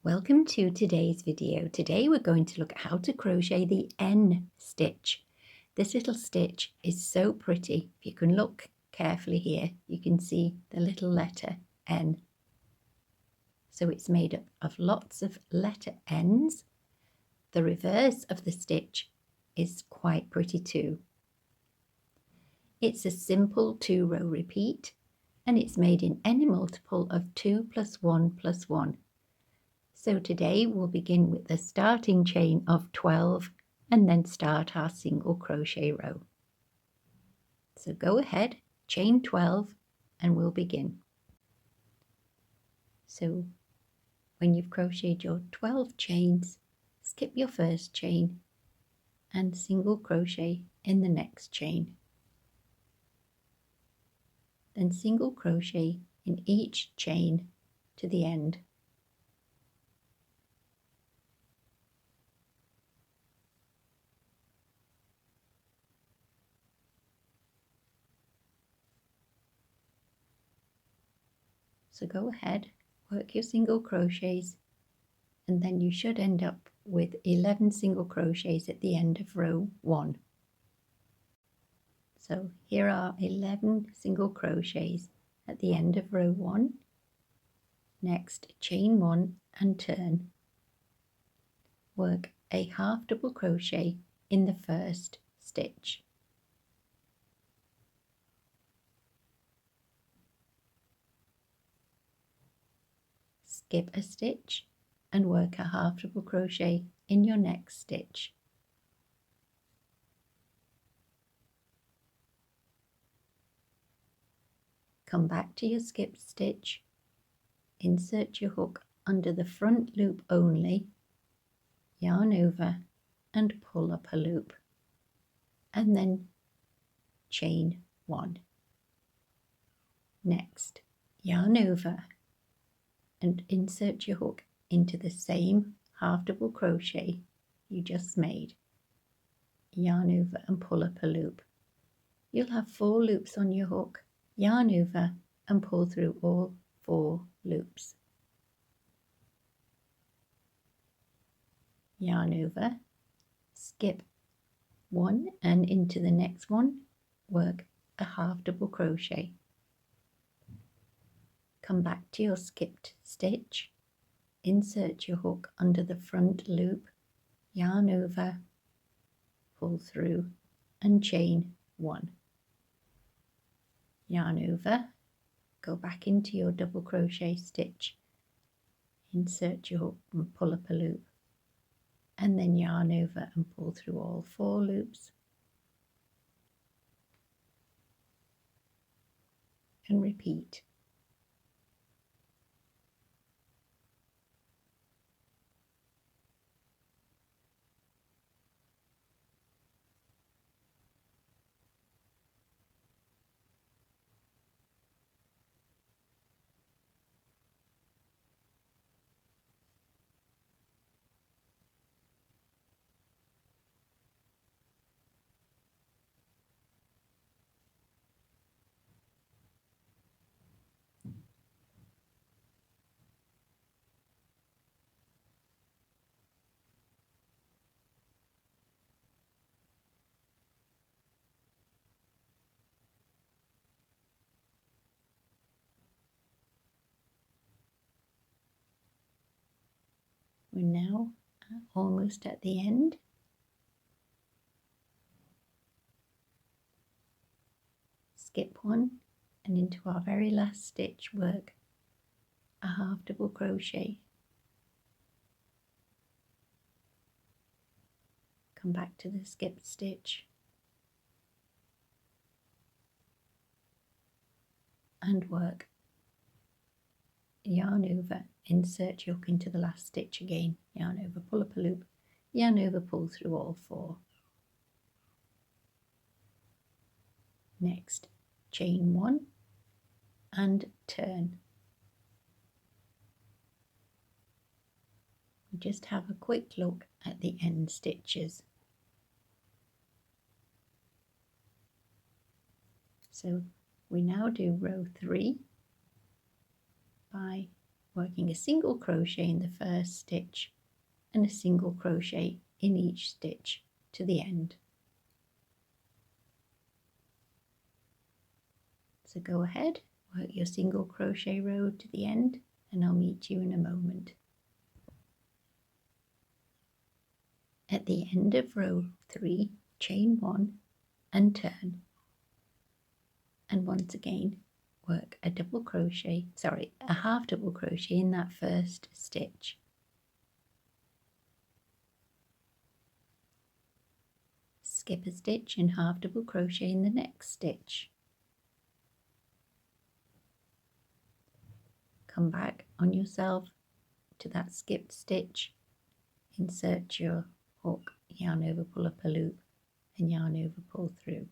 Welcome to today's video. Today we're going to look at how to crochet the N stitch. This little stitch is so pretty. If you can look carefully here, you can see the little letter N. So it's made up of lots of letter N's. The reverse of the stitch is quite pretty too. It's a simple 2-row repeat and it's made in any multiple of 2 plus 1 plus 1. So today we'll begin with the starting chain of 12 and then start our single crochet row. So go ahead, chain 12 and we'll begin. So when you've crocheted your 12 chains, skip your first chain and single crochet in the next chain. Then single crochet in each chain to the end. So go ahead, work your single crochets, and then you should end up with 11 single crochets at the end of row 1. So here are 11 single crochets at the end of row 1. Next, chain 1 and turn. Work a half double crochet in the first stitch. Skip a stitch and work a half double crochet in your next stitch. Come back to your skipped stitch, insert your hook under the front loop only, yarn over and pull up a loop, and then chain 1. Next, yarn over and insert your hook into the same half double crochet you just made. Yarn over and pull up a loop. You'll have 4 loops on your hook. Yarn over and pull through all 4 loops. Yarn over, skip 1 and into the next one, work a half double crochet. Come back to your skipped stitch, insert your hook under the front loop, yarn over, pull through and chain 1. Yarn over, go back into your double crochet stitch, insert your hook and pull up a loop, and then yarn over and pull through all 4 loops and repeat. We're now almost at the end. Skip 1 and into our very last stitch work a half double crochet. Come back to the skipped stitch and work. Yarn over, insert your hook into the last stitch again, yarn over, pull up a loop, yarn over, pull through all 4. Next, chain 1 and turn. Just have a quick look at the end stitches. So we now do row 3 by working a single crochet in the first stitch and a single crochet in each stitch to the end. So go ahead, work your single crochet row to the end, and I'll meet you in a moment. At the end of row 3, chain 1 and turn, and once again work a half double crochet in that first stitch. Skip a stitch and half double crochet in the next stitch. Come back on yourself to that skipped stitch, insert your hook, yarn over, pull up a loop, and yarn over, pull through.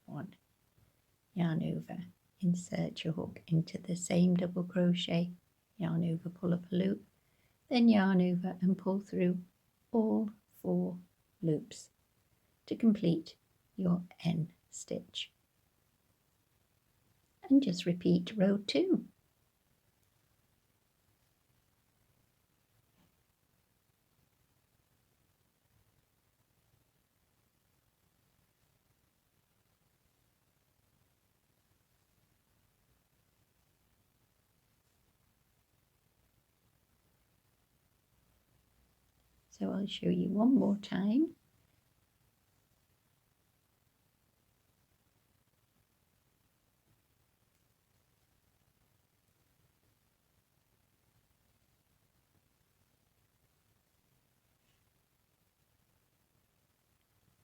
1, yarn over, insert your hook into the same double crochet, yarn over, pull up a loop, then yarn over and pull through all 4 loops to complete your N stitch. And just repeat row 2. So I'll show you one more time.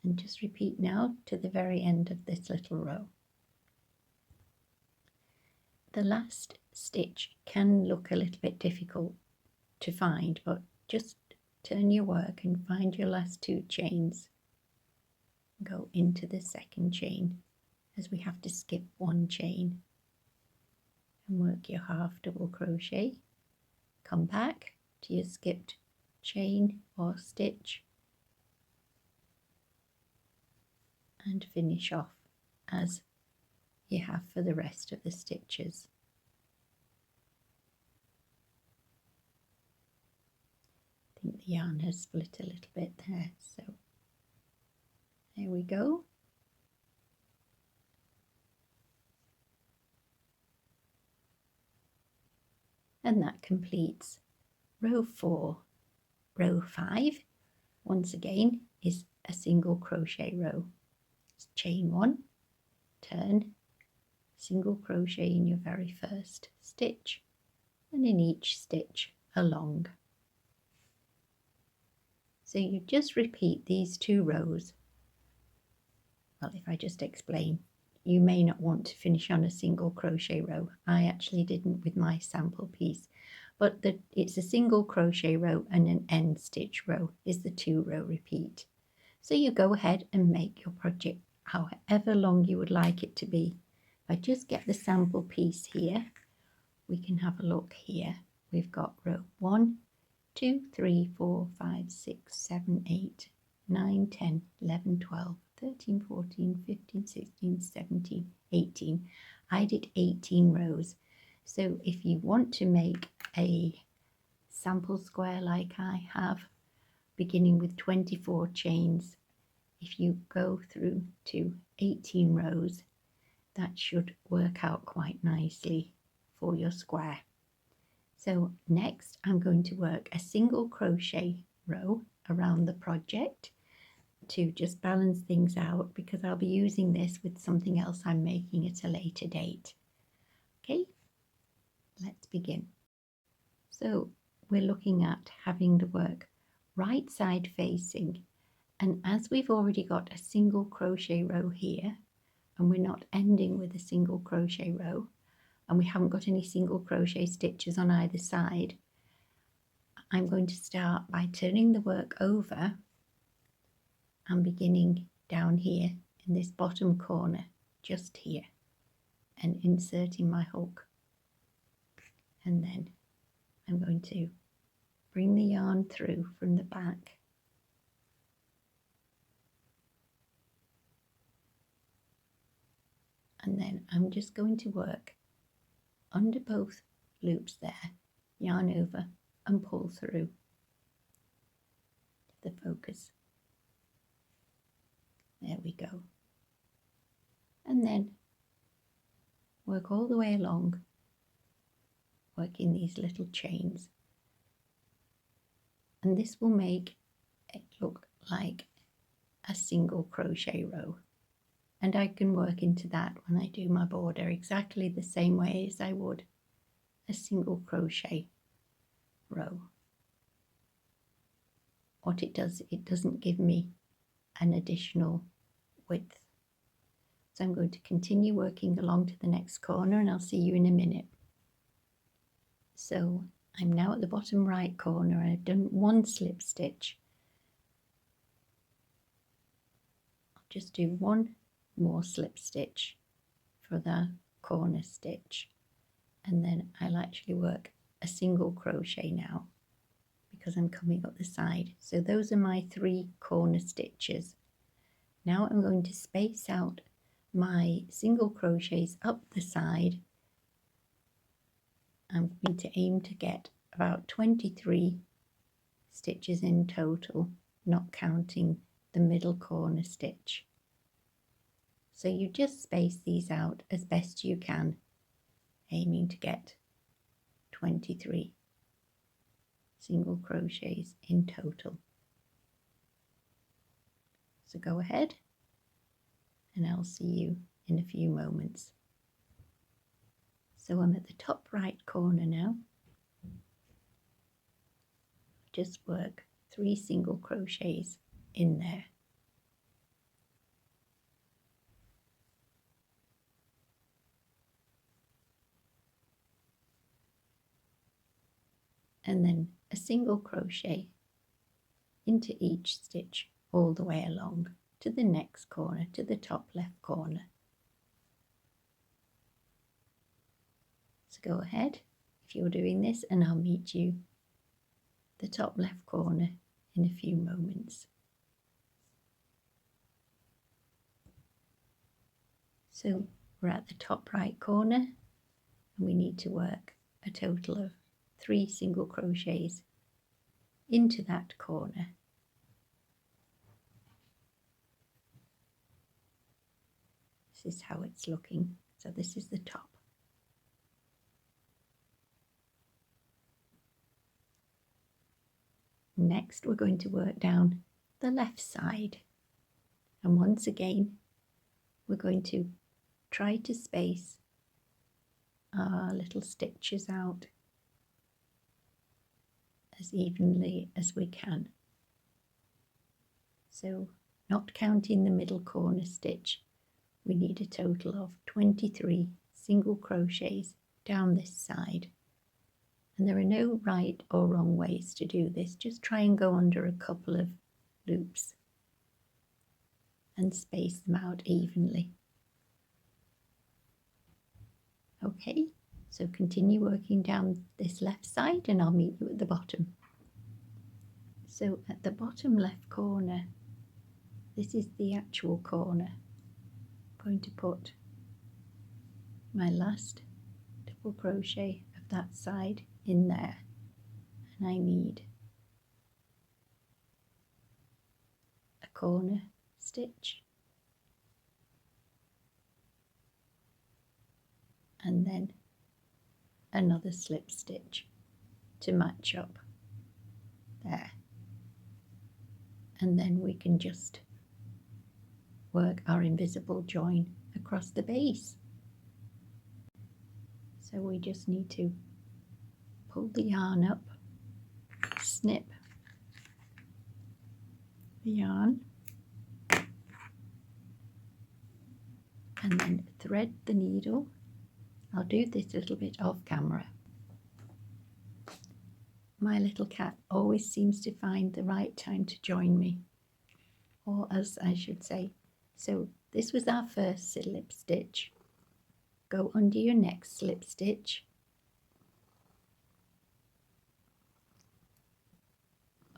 And just repeat now to the very end of this little row. The last stitch can look a little bit difficult to find, but just turn your work and find your last 2 chains. Go into the second chain, as we have to skip 1 chain, and work your half double crochet. Come back to your skipped chain or stitch and finish off as you have for the rest of the stitches. I think the yarn has split a little bit there, so there we go. And that completes row 4. Row 5, once again, is a single crochet row. It's chain 1, turn, single crochet in your very first stitch, and in each stitch along. So you just repeat these 2 rows. Well, if I just explain, you may not want to finish on a single crochet row. I actually didn't with my sample piece, but it's a single crochet row and an end stitch row is the 2 row repeat. So you go ahead and make your project however long you would like it to be. If I just get the sample piece here, we can have a look here. We've got row 1, 2, 3, 4, 5, 6, 7, 8, 9, 10, 11, 12, 13, 14, 15, 16, 17, 18. I did 18 rows. So if you want to make a sample square like I have, beginning with 24 chains, if you go through to 18 rows, that should work out quite nicely for your square. So next I'm going to work a single crochet row around the project to just balance things out, because I'll be using this with something else I'm making at a later date. Okay, let's begin. So we're looking at having the work right side facing, and as we've already got a single crochet row here, and we're not ending with a single crochet row, and we haven't got any single crochet stitches on either side, I'm going to start by turning the work over and beginning down here in this bottom corner, just here, and inserting my hook. And then I'm going to bring the yarn through from the back, and then I'm just going to work under both loops there yarn over and pull through the focus. There we go. And then work all the way along, working these little chains. And this will make it look like a single crochet row. And I can work into that when I do my border exactly the same way as I would a single crochet row. What it does, it doesn't give me an additional width. So I'm going to continue working along to the next corner and I'll see you in a minute. So I'm now at the bottom right corner and I've done one slip stitch. I'll just do one more slip stitch for the corner stitch, and then I'll actually work a single crochet now because I'm coming up the side. So those are my 3 corner stitches. Now I'm going to space out my single crochets up the side. I'm going to aim to get about 23 stitches in total, not counting the middle corner stitch. So you just space these out as best you can, aiming to get 23 single crochets in total. So go ahead and I'll see you in a few moments. So I'm at the top right corner now. Just work 3 single crochets in there. And then a single crochet into each stitch all the way along to the next corner, to the top left corner. So go ahead if you're doing this and I'll meet you the top left corner in a few moments. So we're at the top right corner and we need to work a total of 3 single crochets into that corner. This is how it's looking. So this is the top. Next we're going to work down the left side, and once again we're going to try to space our little stitches out as evenly as we can. So not counting the middle corner stitch, we need a total of 23 single crochets down this side. And there are no right or wrong ways to do this. Just try and go under a couple of loops and space them out evenly. Okay, so continue working down this left side and I'll meet you at the bottom. So at the bottom left corner, this is the actual corner. I'm going to put my last double crochet of that side in there, and I need a corner stitch and then another slip stitch to match up there, and then we can just work our invisible join across the base. So we just need to pull the yarn up, snip the yarn, and then thread the needle. I'll do this a little bit off camera. My little cat always seems to find the right time to join me, or as I should say. So this was our first slip stitch. Go under your next slip stitch,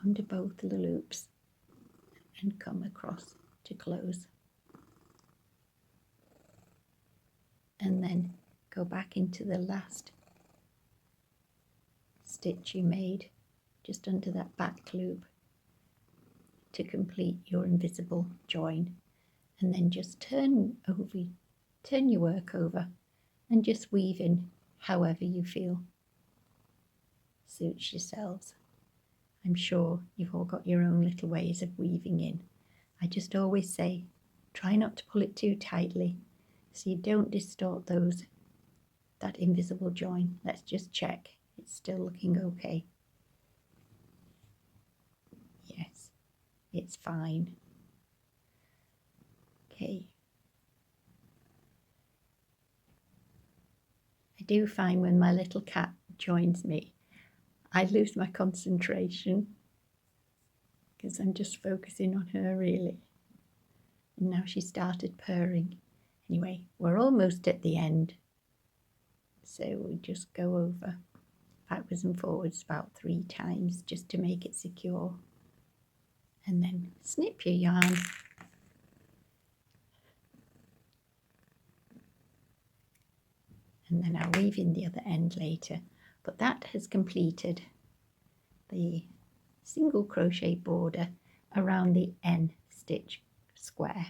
under both the loops, and come across to close, and then go back into the last stitch you made just under that back loop to complete your invisible join, and then just turn your work over and just weave in however you feel suits yourselves. I'm sure you've all got your own little ways of weaving in. I just always say try not to pull it too tightly so you don't distort that invisible join. Let's just check it's still looking okay. Yes, it's fine. Okay. I do find when my little cat joins me, I lose my concentration because I'm just focusing on her really. And now she started purring. Anyway, we're almost at the end. So we just go over backwards and forwards about 3 times just to make it secure. And then snip your yarn. And then I'll weave in the other end later. But that has completed the single crochet border around the N stitch square.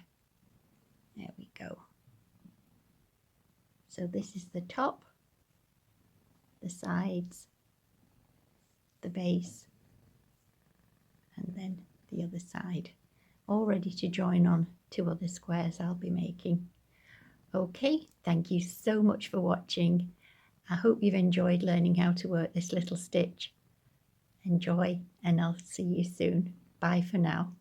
There we go. So this is the top, the sides, the base, and then the other side, all ready to join on 2 other squares I'll be making. Okay, thank you so much for watching. I hope you've enjoyed learning how to work this little stitch. Enjoy, and I'll see you soon. Bye for now.